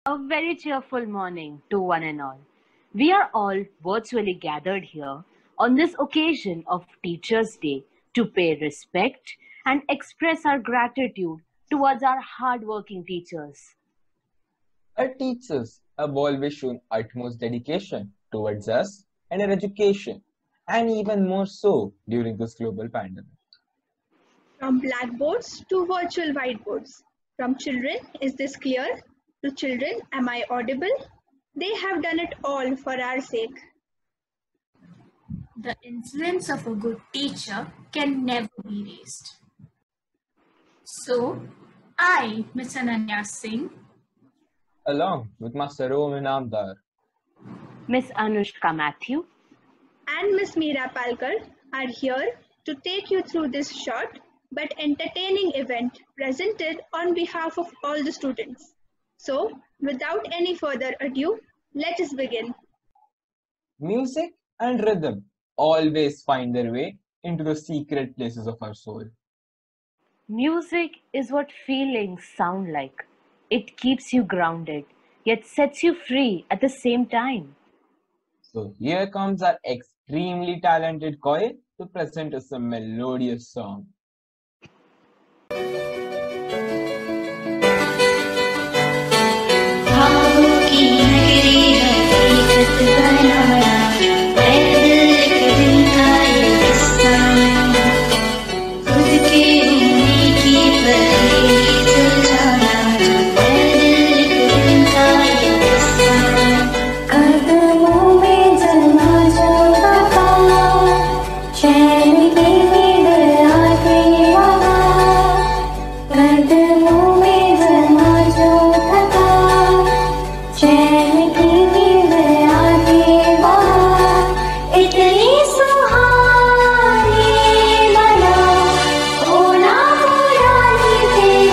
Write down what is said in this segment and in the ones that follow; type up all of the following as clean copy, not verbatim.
A very cheerful morning to one and all. We are all virtually gathered here on this occasion of Teachers' Day to pay respect and express our gratitude towards our hardworking teachers. Our teachers have always shown utmost dedication towards us and our education, and even more so during this global pandemic. From blackboards to virtual whiteboards, from children, is this clear? To children, am I audible? They have done it all for our sake. The influence of a good teacher can never be erased. So, I, Miss Ananya Singh, Along with Master Om Inamdar, Miss Anushka Matthew, and Miss Meera Palkar are here to take you through this short but entertaining event presented on behalf of all the students. So, without any further ado, let us begin. music and rhythm always find their way into the secret places of our soul. music is what feelings sound like. It keeps you grounded, yet sets you free at the same time. So here comes our extremely talented choir to present us a melodious song. ख्वाबों की नगरी हकीकत बनाना है दिल एक दिन का ये किस्सा खुद के होने की पहेली सुलझाना है दिल एक दिन का ये किस्सा कदमों में जलना जो वफा चैन की नींद आती वहाँ कदमों में जलना जो थका चैन की नींद आती वहाँ इतनी सुहानी बना ओना पुरानी तेरी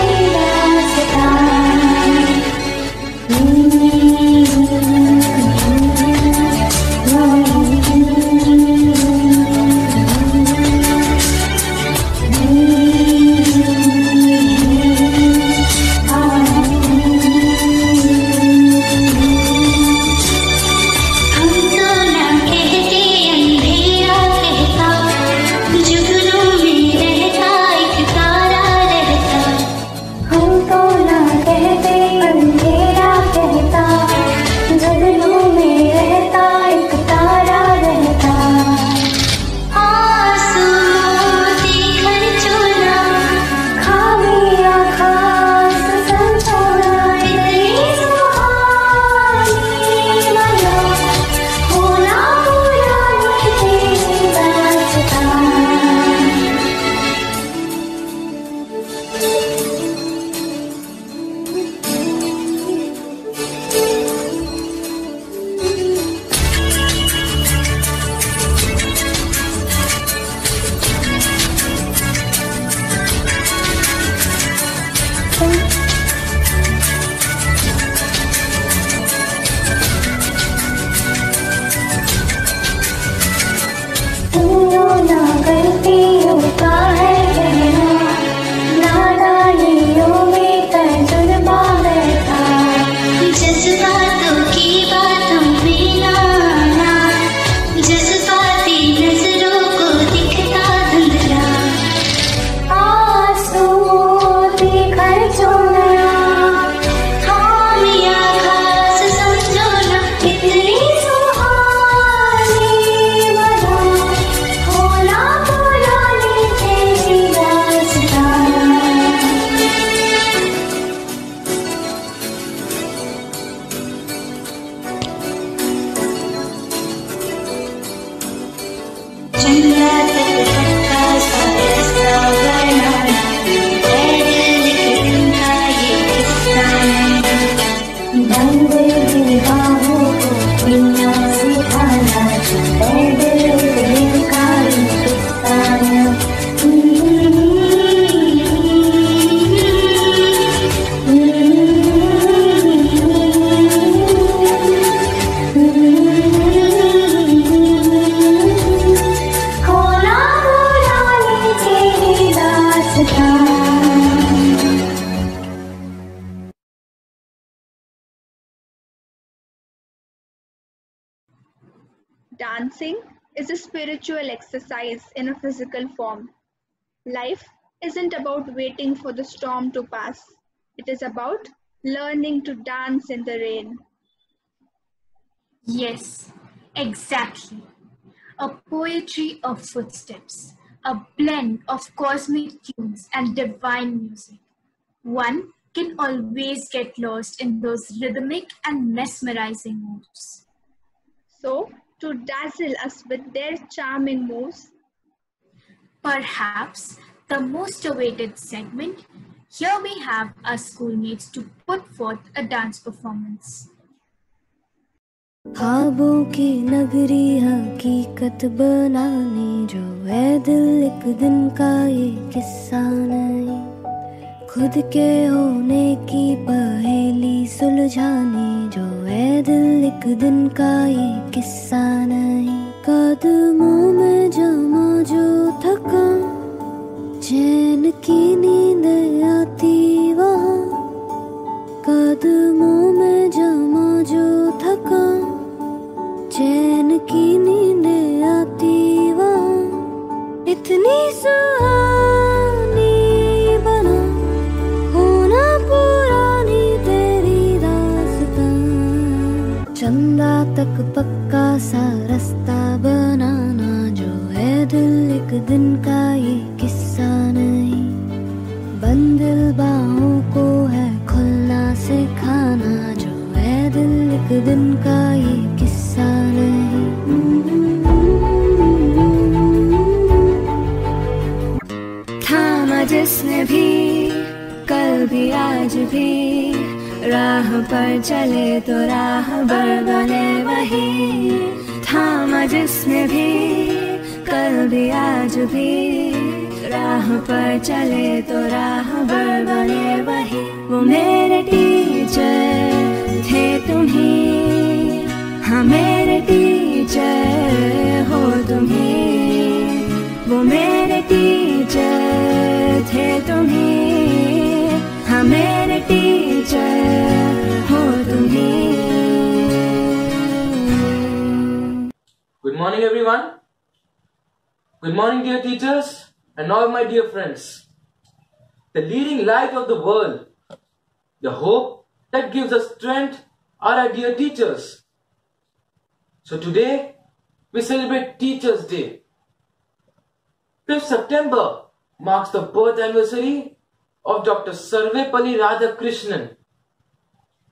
हम तो ना कहते अंधेरा कहता जुगनों में रहता एक तारा रहता हम तो ना कहते अंधेरा कहता जुगनों में रहता एक तारा रहता आंसू मोती खर्चोना खामियां खास संजोना इतनी सुहानी बना होना पुरानी तेरी दास्तां तुमनो ना गलतियों का है कहना नादानियों में तजुर्बा बैठा जज्बातों की बातों में ना आना जज्बाती नजरों को दिखता धुंधला आंसू मोती खर्चों Dancing is a spiritual exercise in a physical form. Life isn't about waiting for the storm to pass. It is about learning to dance in the rain. Yes, exactly. A poetry of footsteps, a blend of cosmic tunes and divine music. One can always get lost in those rhythmic and mesmerizing moves. So, to dazzle us with their charming moves, Perhaps the most awaited segment, here we have our schoolmates to put forth a dance performance. ख्वाबों की नगरी हकीकत बनाने जो है दिल एक दिन का ये किस्सा नहीं, खुद के होने की पहेली सुलझाने जो है दिल एक दिन का ये किस्सा नहीं। कदमों में जमा जो थकान, चैन की नींद आती वहाँ, कदमों में जमा जो थकान, चैन की नींद आती वहाँ, इतनी सुहानी बना होना पुरानी तेरी दास्तां, चंदा तक पक्का सा रास्ता बनाना जो है दिल एक दिन का ये किस्सा नहीं, बंद बाहों को है खुलना सिखाना जो है दिल एक दिन का ये किस्सा नहीं। थामा जिसने भी कल भी आज भी, राह पर चले तो राह बने वही। थामा जिसने भी कल भी आज भी, राह पर चले तो राह बने वही। वो मेरे टीचर थे तुम्ही, हाँ मेरे टीचर हो तुम्ही, वो मेरे टीचर थे तुम्ही, हाँ मेरे टीचर हो तुम्ही। Good morning, everyone. Good morning, dear teachers, and all my dear friends. The leading light of the world, the hope that gives us strength, are our dear teachers. So today, we celebrate Teachers' Day. 5th September marks the birth anniversary of Dr. Sarvepalli Radhakrishnan.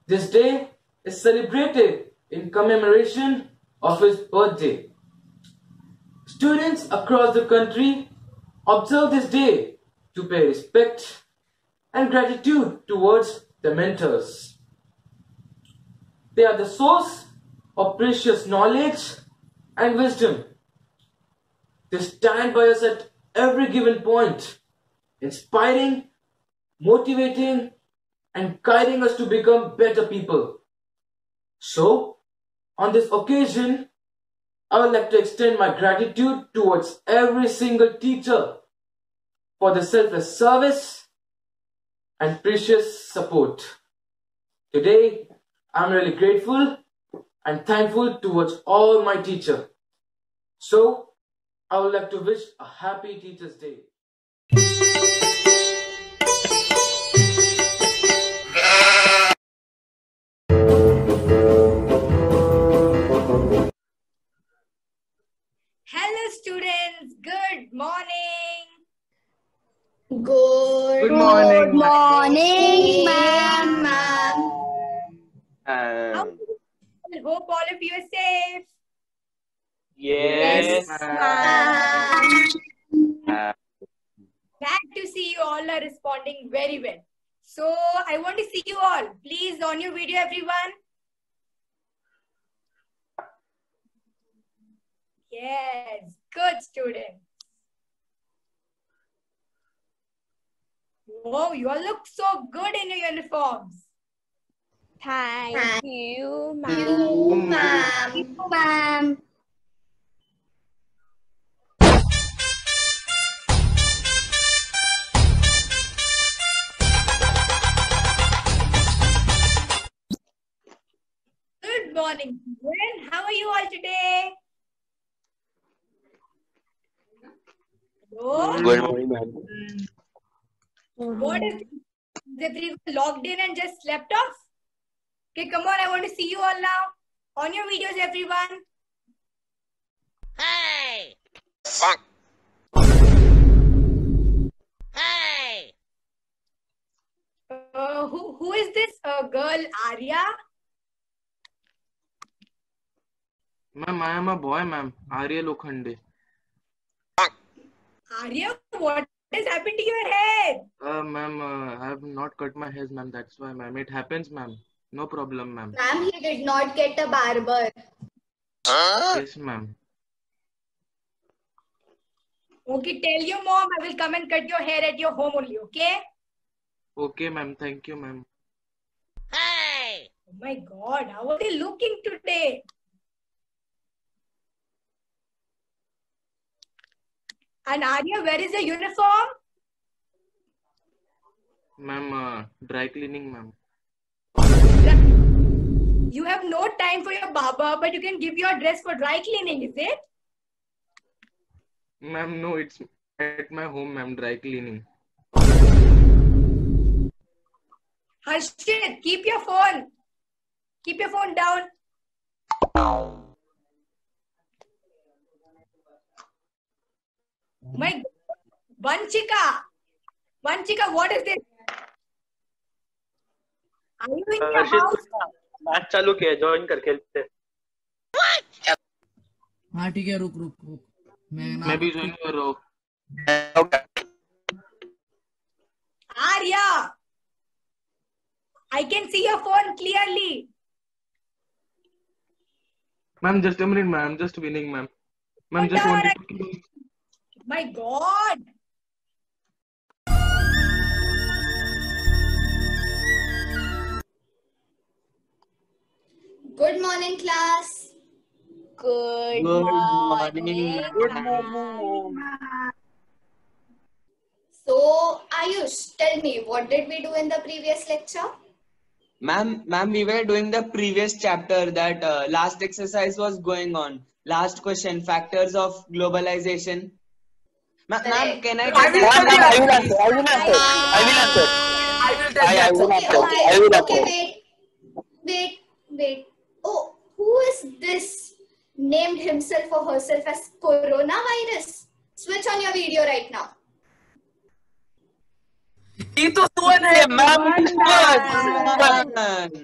This day is celebrated in commemoration of his birthday. Students across the country observe this day to pay respect and gratitude towards their mentors. They are the source of precious knowledge and wisdom. They stand by us at every given point, inspiring, motivating, and guiding us to become better people. So, on this occasion, I would like to extend my gratitude towards every single teacher for the selfless service and precious support. Today, I'm really grateful and thankful towards all my teachers. So, I would like to wish a happy Teachers' Day. Hello students, good morning. good morning. morning, ma'am. I hope all of you are safe. Yes, ma'am. Glad to see you all are responding very well. So I want to see you all. Please on your video, everyone. Yes, good students. Whoa, you all look so good in your uniforms. Thank you, ma'am. Good morning, children. How are you all today? So, Good morning, ma'am. what is everyone logged in and just slept off? Okay, come on, I want to see you all now. On your videos, everyone. Hey! Hey! Who is this girl, Arya? Ma'am, I am a boy, ma'am. Arya Lokhande. Arya, what has happened to your hair? Ma'am, I have not cut my hair, ma'am. That's why, ma'am. It happens, ma'am. No problem, ma'am. Ma'am, he did not get a barber. Yes, ma'am. Okay, tell your mom I will come and cut your hair at your home only, okay? Okay, ma'am. Thank you, ma'am. Hey! Oh my God, how are they looking today? And Arya, where is the uniform? Ma'am, dry cleaning, ma'am. You have no time for your barber, but you can give your dress for dry cleaning, is it? Ma'am, no, it's at my home, ma'am. Dry cleaning. Harshit, keep your phone. Keep your phone down. My God. Vanchika, what is this? Are you in your house? Match चालू किया join कर खेलते हाँ ठीक है रुक रुक रुक मैं भी ज्वाइन कर रहा हूँ Arya, I can see your phone clearly. Ma'am, just a minute, ma'am. I'm just winning, ma'am. Ma'am, just Whatever wanted to... My God. Good morning, class. Good morning. Good morning. So, Ayush, tell me, what did we do in the previous lecture? Ma'am, we were doing the previous chapter that last exercise was going on. Last question, factors of globalization. Ma'am, can I take Wait. Oh, who is this named himself or herself as coronavirus? Switch on your video right now. ये तो सुवन है ma'am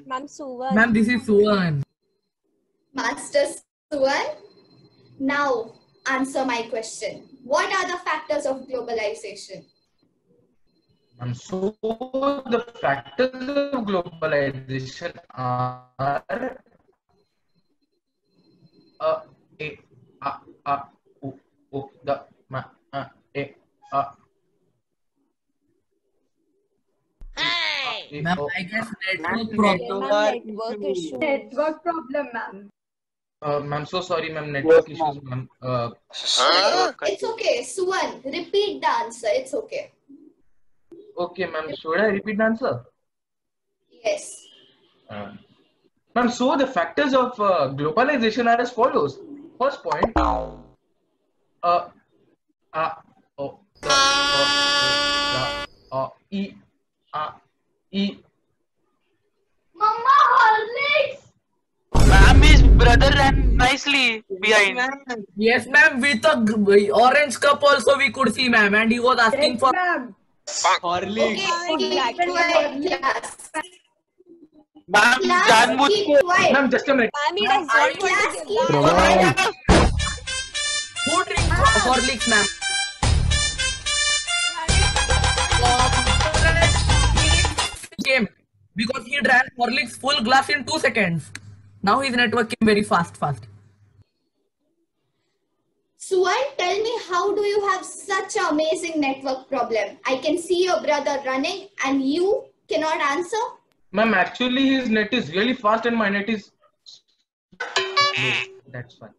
Ma'am Suvan. Ma'am this is Suvan Master Suvan, now answer my question. What are the factors of globalization? So the factors of globalization are ma'am I guess network Network issue. Network problem, ma'am. Ma'am, so sorry, ma'am. Network issues, ma'am. It's okay, Suvan. Repeat the answer. It's okay. Okay, ma'am. Should I repeat the answer? Yes. Ma'am, so the factors of globalization are as follows. First point. Mama, Horlicks! Ma'am is brother and nicely behind. Yes, ma'am. With a orange cup also we could see, ma'am, and he was asking for Horlicks. Ma'am, जानबूझ के. Ma'am, just a minute. Ma'am, he does not want to give who drinks Horlicks, ma'am? Game because he drank Horlicks full glass in 2 seconds. Now his network came very fast. Suvan, tell me, how do you have such an amazing network problem? I can see your brother running and you cannot answer. Ma'am, actually his net is really fast and my net is slow. That's fine.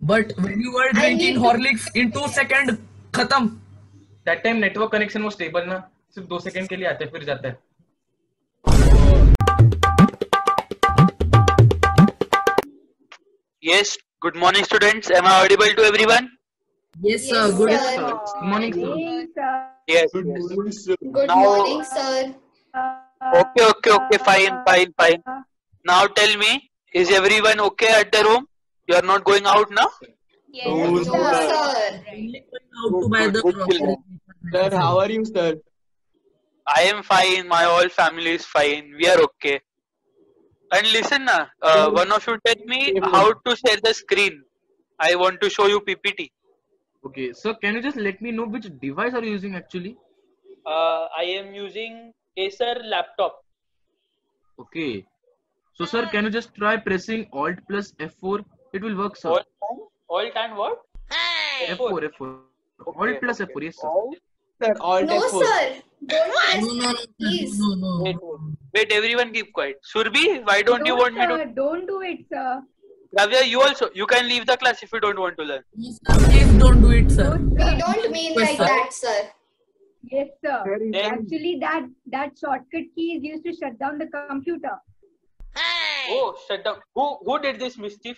But when you were drinking Horlicks in 2 seconds, khatam. That time network connection was stable ना, सिर्फ 2 second के लिए आता है फिर जाता है. Yes, good morning students. Am I audible to everyone? Yes, sir. Yes, Good sir. sir. Good morning, sir. Yes, Good yes. morning, sir. Good Now, morning, sir. okay, fine. Now tell me, is everyone okay at the room? You are not going out now? No, No, sir. sir. Only going out to buy Good, the good groceries. children. Sir, how are you, sir? I am fine. My whole family is fine. We are okay. And listen, one of you tell me how to share the screen. I want to show you PPT. Okay, sir, can you just let me know which device are you using actually? I am using Acer laptop. Okay. So, sir, can you just try pressing Alt plus F4? It will work, sir. All time what? F4, F4. Alt plus F4, yes, sir. Sir, Alt No, F4. sir. Don't press No, no, no, please. Wait, everyone keep quiet. Surbi, why don't you want me to? Don't do it, sir. Ravya, you also. You can leave the class if you don't want to learn. Please don't do it, sir. We don't mean like that, sir. Yes, sir. Then- Actually, that shortcut key is used to shut down the computer. Oh, shut down. Who did this mischief?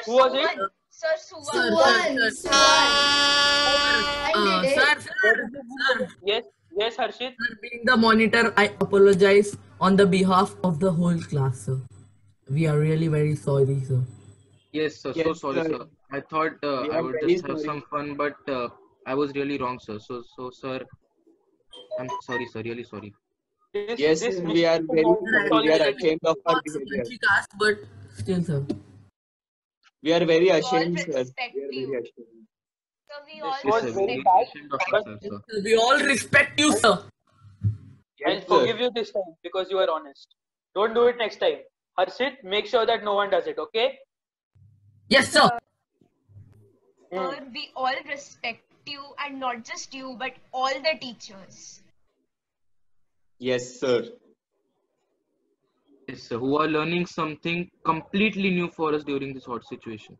Who was it? Sir, Suvan. I did it. Sir, Yes, Harshit. being the monitor, I apologize on the behalf of the whole class, sir. We are really very sorry, sir. Yes, sir. So Yes, sorry, sir. sir. I thought We I are would very just have sorry. some fun, but I was really wrong, sir. So, sir, I'm sorry, sir. Really sorry. Yes, sir, we are very sorry. We are ashamed of our behavior. But still, sir. We are very ashamed, sir. respect We are you. very ashamed. So we This all was Yes, sir. very We bad. ashamed of ourselves, sir. We all respect you, sir. I'll Yes, sir. forgive you this time because you are honest. Don't do it next time. Harshit, make sure that no one does it, okay? Yes, sir. Sir, we all respect you, and not just you, but all the teachers. Yes, sir. Yes, sir. Who are learning something completely new for us during this hot situation.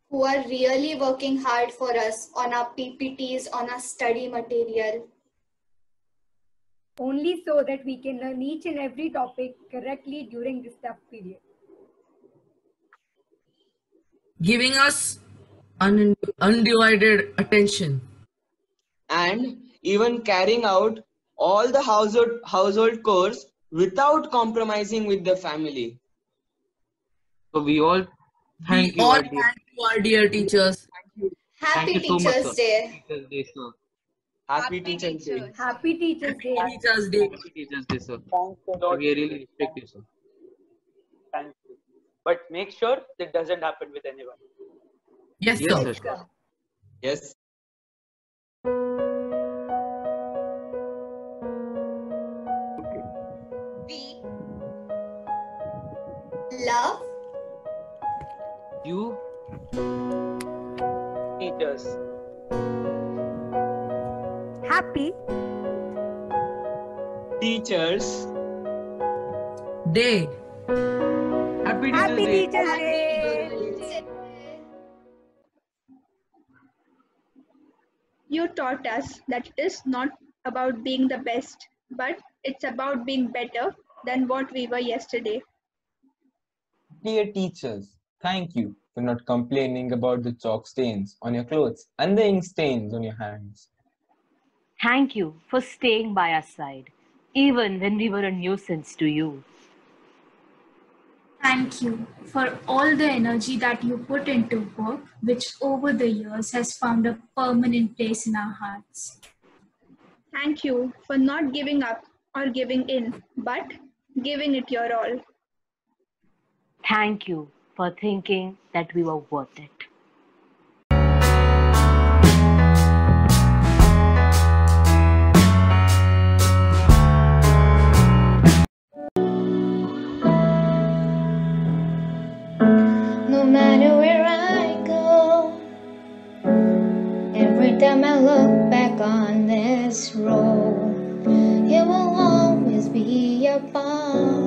Who are really working hard for us on our PPTs, on our study material. Only so that we can learn each and every topic correctly during this tough period. Giving us undivided attention. And even carrying out all the household chores without compromising with the family. So we all thank you, all our dear. thank you, our dear teachers. Happy Thank you so much, Teachers sir. Day. Teachers Day, sir. Happy Teachers Day. Happy Teachers Day. Teachers Day. Happy Teachers Day, sir. Thanks a lot. We really respect you, sir. Thank you. But make sure that doesn't happen with anyone. Yes, Yes, sir. sir. Yes. We love You Teachers. Happy Teachers. Day. Happy Happy Teachers Day. Teachers Day. You taught us that it is not about being the best, but it's about being better than what we were yesterday. Dear teachers, thank you for not complaining about the chalk stains on your clothes and the ink stains on your hands. Thank you for staying by our side, even when we were a nuisance to you. Thank you for all the energy that you put into work, which over the years has found a permanent place in our hearts. Thank you for not giving up or giving in, but giving it your all. Thank you for thinking that we were worth it. No matter where I go, every time I look back on this road, you will always be a part